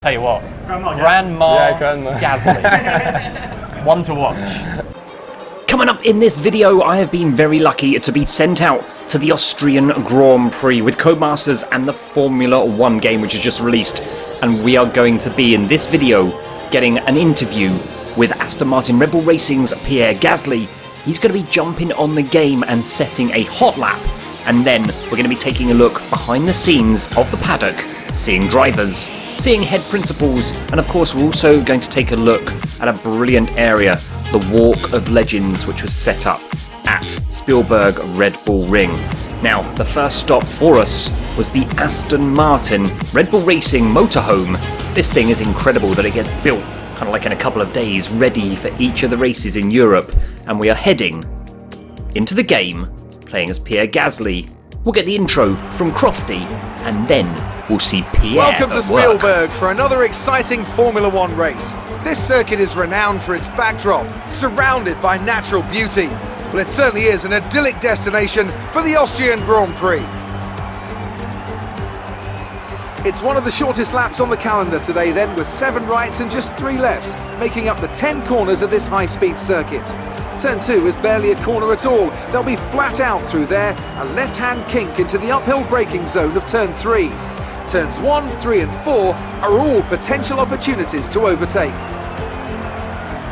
Tell you what, Grandma Gasly, one to watch. Coming up in this video, I have been very lucky to be sent out to the Austrian Grand Prix with Codemasters and the Formula One game, which is just released. And we are going to be, in this video, getting an interview with Aston Martin Red Bull Racing's Pierre Gasly. He's going to be jumping on the game and setting a hot lap. And then we're going to be taking a look behind the scenes of the paddock, seeing drivers, seeing head principals, and of course we're also going to take a look at a brilliant area, the Walk of Legends, which was set up at Spielberg Red Bull Ring. Now, the first stop for us was the Aston Martin Red Bull Racing motorhome. This thing is incredible that it gets built kind of like in a couple of days, ready for each of the races in Europe, and we are heading into the game, playing as Pierre Gasly. We'll get the intro from Crofty, and then we'll see Pierre. Welcome to Spielberg for another exciting Formula One race. This circuit is renowned for its backdrop, surrounded by natural beauty. Well, it certainly is an idyllic destination for the Austrian Grand Prix. It's one of the shortest laps on the calendar today then, with 7 rights and just 3 lefts, making up the 10 corners of this high-speed circuit. Turn 2 is barely a corner at all. They'll be flat out through there, a left-hand kink into the uphill braking zone of turn 3. Turns 1, 3 and 4 are all potential opportunities to overtake.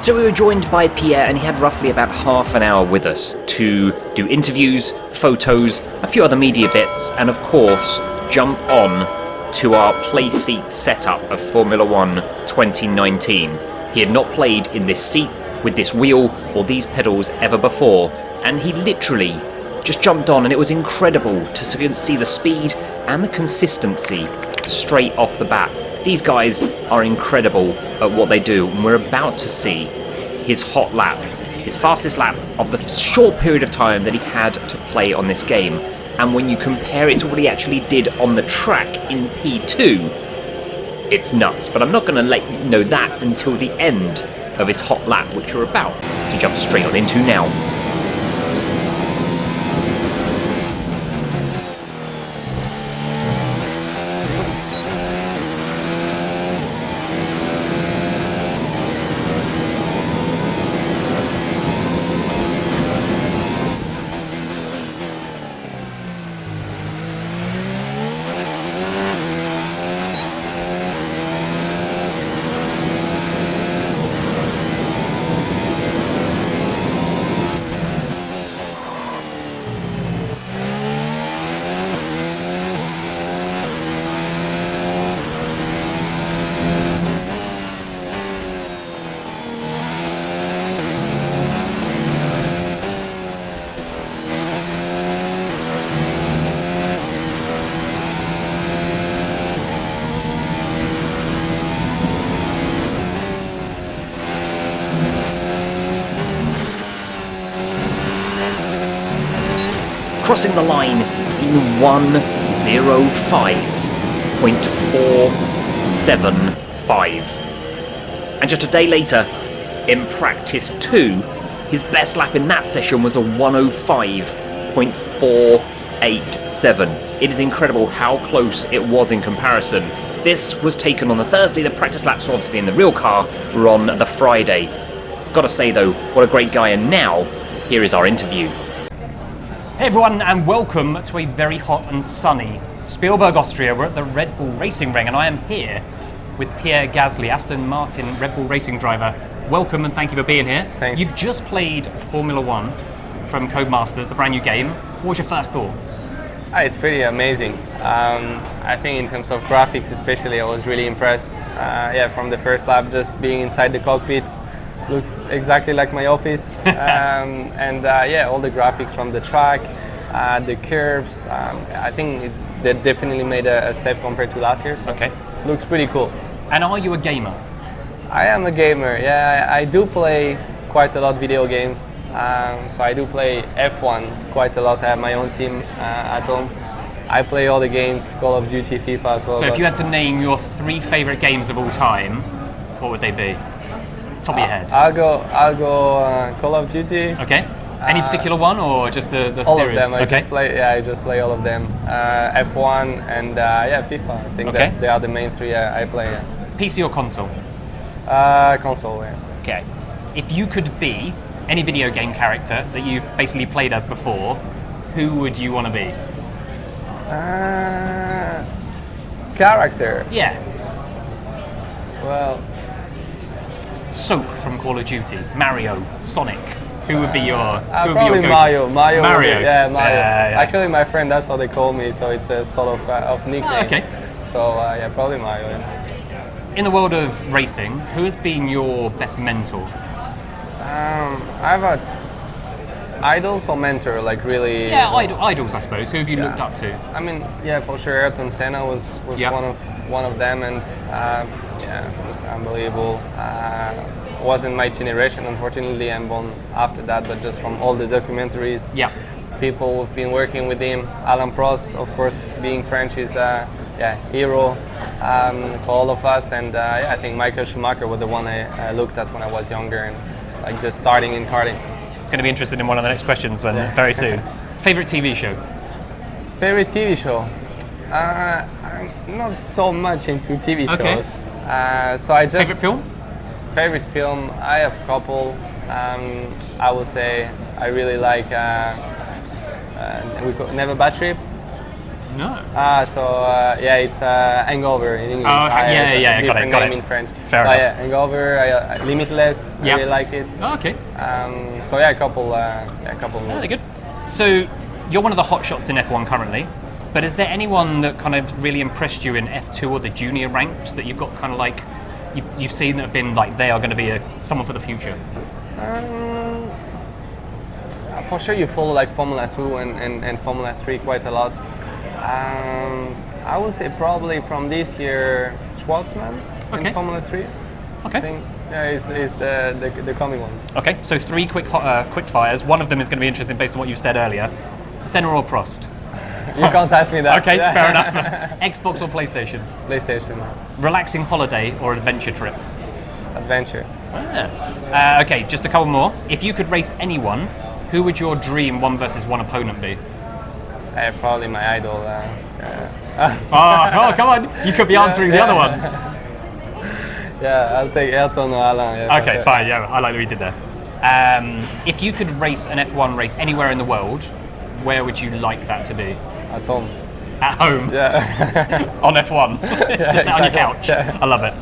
So we were joined by Pierre, and he had roughly about half an hour with us to do interviews, photos, a few other media bits, and of course jump on to our play seat setup of Formula One 2019. He had not played in this seat, with this wheel or these pedals ever before, and he literally just jumped on, and it was incredible to see the speed and the consistency straight off the bat. These guys are incredible at what they do, and we're about to see his hot lap, his fastest lap of the short period of time that he had to play on this game. And when you compare it to what he actually did on the track in P2, it's nuts. But I'm not going to let you know that until the end of his hot lap, which we're about to jump straight on into now. Crossing the line in 1:05.475. And just a day later, in practice 2, his best lap in that session was a 1:05.487. It is incredible how close it was in comparison. This was taken on the Thursday. The practice laps, obviously in the real car, were on the Friday. Gotta say though, what a great guy, and now, here is our interview. Hey everyone, and welcome to a very hot and sunny Spielberg, Austria. We're at the Red Bull Racing Ring, and I am here with Pierre Gasly, Aston Martin Red Bull Racing driver. Welcome and thank you for being here. Thanks. You've just played Formula One from Codemasters, the brand new game. What was your first thoughts? It's pretty amazing. I think in terms of graphics especially, I was really impressed. From the first lap, just being inside the cockpit, looks exactly like my office. All the graphics from the track, the curves, I think they definitely made a step compared to last year. So okay. Looks pretty cool. And are you a gamer? I am a gamer, yeah. I do play quite a lot video games. So I do play F1 quite a lot. I have my own sim at home. I play all the games, Call of Duty, FIFA as well. So if you had to name your 3 favourite games of all time, what would they be? Top of your head. I'll go Call of Duty. Okay. Any particular one, or just the all series? All of them. Okay. I just play all of them. F1 and FIFA. I think that they are the main 3 I play. PC or console? Console, yeah. Okay. If you could be any video game character that you've basically played as before, who would you want to be? Character? Yeah. Well, Soap from Call of Duty, Mario, Sonic. Who would be your? Who would be probably your Mario. Mario. Yeah, Mario. Yeah. Actually, my friend, that's how they call me, so it's a sort of nickname. Okay. So yeah, probably Mario. Yeah. In the world of racing, who has been your best mentor? I've had idols or mentor, like really. Yeah, idols, I suppose. Who have you looked up to? I mean, yeah, for sure, Ayrton Senna was Yeah. one of them, and yeah, it was unbelievable. Wasn't my generation, unfortunately. I'm born after that, but just from all the documentaries, Yeah. people who've been working with him. Alain Prost, of course, being French, is hero for all of us, and yeah, I think Michael Schumacher was the one I looked at when I was younger and like just starting in karting. It's going to be interested in one of the next questions very soon. Favorite TV show? Favorite TV show? I'm not so much into TV Okay. shows, so I just Favorite film? Favorite film? I have a couple. I will say I really like we call Never Bad Trip. No. Yeah, it's Hangover in English. Oh, okay. Yeah, it's a got different it. name in French. Fair But enough. yeah, Hangover, Limitless. I Yeah. really like it. Oh, okay. So yeah, a couple Really movies. good. So you're one of the hot shots in F1 currently, but is there anyone that kind of really impressed you in F2 or the junior ranks that you've got kind of like you've seen that have been like they are going to be someone for the future? For sure, you follow like Formula 2 and Formula 3 quite a lot. I would say probably from this year, Schwartzman Okay. in Formula 3. I Okay. think is the coming one. Okay. So three quick fires. One of them is going to be interesting based on what you said earlier. Senna or Prost? You can't ask me that. Okay, fair enough. Xbox or PlayStation? PlayStation. Relaxing holiday or adventure trip? Adventure. Okay, just a couple more. If you could race anyone, who would your dream 1 versus 1 opponent be? Probably my idol. Oh, come on! You could be answering the other one. Yeah, I'll take Ayrton or Alain. Yeah, Okay, sure. fine. Yeah, I like what you did there. If you could race an F1 race anywhere in the world, where would you like that to be? At home. At home. Yeah. On F1. Just sit on your exactly. couch. Yeah. I love it.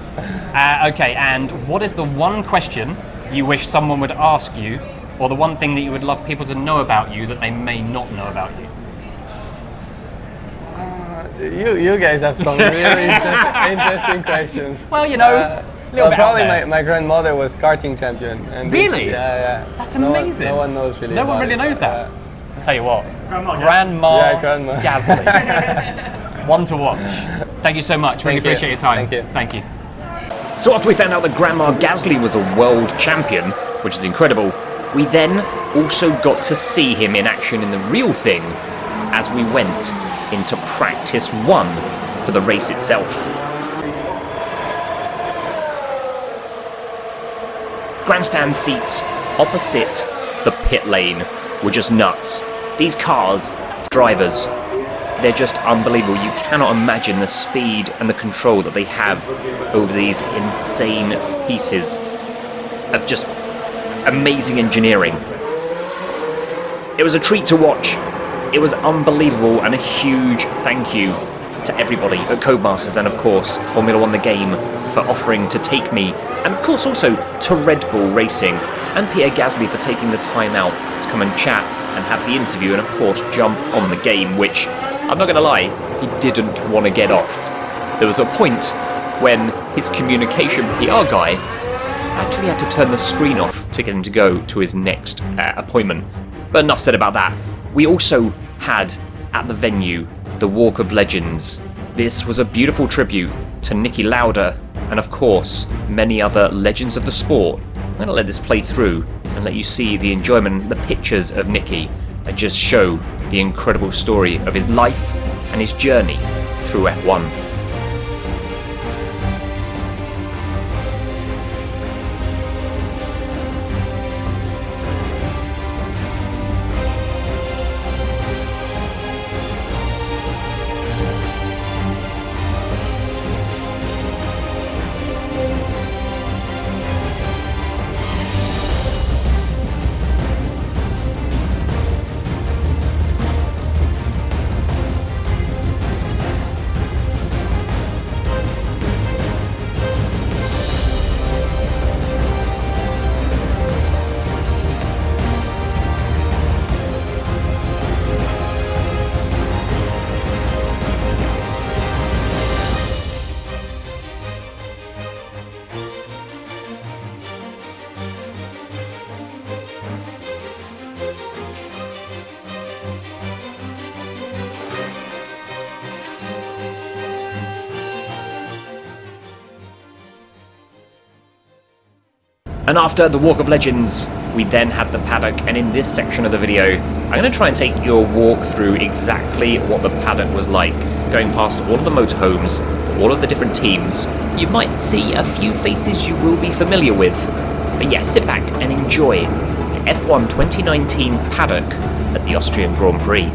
Okay, and what is the one question you wish someone would ask you, or the one thing that you would love people to know about you that they may not know about you? You guys have some really interesting questions. Well, you know, little bit probably out there. my grandmother was karting champion. And Really? Yeah. That's No one- amazing. No one knows really. No one about really it, knows so, that. I'll tell you what. Grandma Yeah, Grandma. Gasly. One to watch. Thank you so much. Really Thank you. appreciate your time. Thank you. Thank you. So after we found out that Grandma Gasly was a world champion, which is incredible, we then also got to see him in action in the real thing as we went into practice 1 for the race itself. Grandstand seats opposite the pit lane were just nuts. These cars, drivers, they're just unbelievable. You cannot imagine the speed and the control that they have over these insane pieces of just amazing engineering. It was a treat to watch. It was unbelievable, and a huge thank you to everybody at Codemasters and of course Formula One the game for offering to take me, and of course also to Red Bull Racing and Pierre Gasly for taking the time out to come and chat and have the interview and of course jump on the game, which, I'm not going to lie, he didn't want to get off. There was a point when his communication PR guy actually had to turn the screen off to get him to go to his next appointment. But enough said about that. We also had at the venue the Walk of Legends. This was a beautiful tribute to Niki Lauda and of course many other legends of the sport. I'm going to let this play through and let you see the enjoyment, the pictures of Niki, and just show the incredible story of his life and his journey through F1. And after the Walk of Legends, we then had the paddock, and in this section of the video, I'm going to try and take you a walk through exactly what the paddock was like, going past all of the motorhomes for all of the different teams. You might see a few faces you will be familiar with, but yeah, sit back and enjoy the F1 2019 paddock at the Austrian Grand Prix.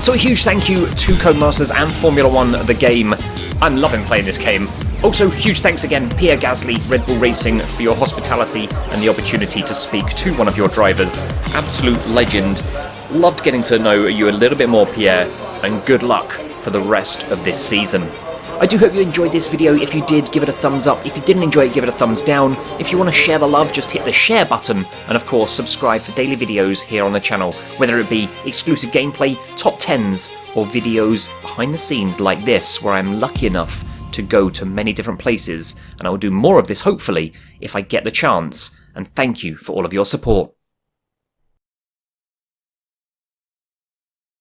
So a huge thank you to Codemasters and Formula One, the game. I'm loving playing this game. Also, huge thanks again, Pierre Gasly, Red Bull Racing, for your hospitality and the opportunity to speak to one of your drivers. Absolute legend. Loved getting to know you a little bit more, Pierre, and good luck for the rest of this season. I do hope you enjoyed this video. If you did, give it a thumbs up. If you didn't enjoy it, give it a thumbs down. If you want to share the love, just hit the share button. And of course, subscribe for daily videos here on the channel, whether it be exclusive gameplay, top 10s, or videos behind the scenes like this, where I'm lucky enough to go to many different places. And I will do more of this, hopefully, if I get the chance. And thank you for all of your support.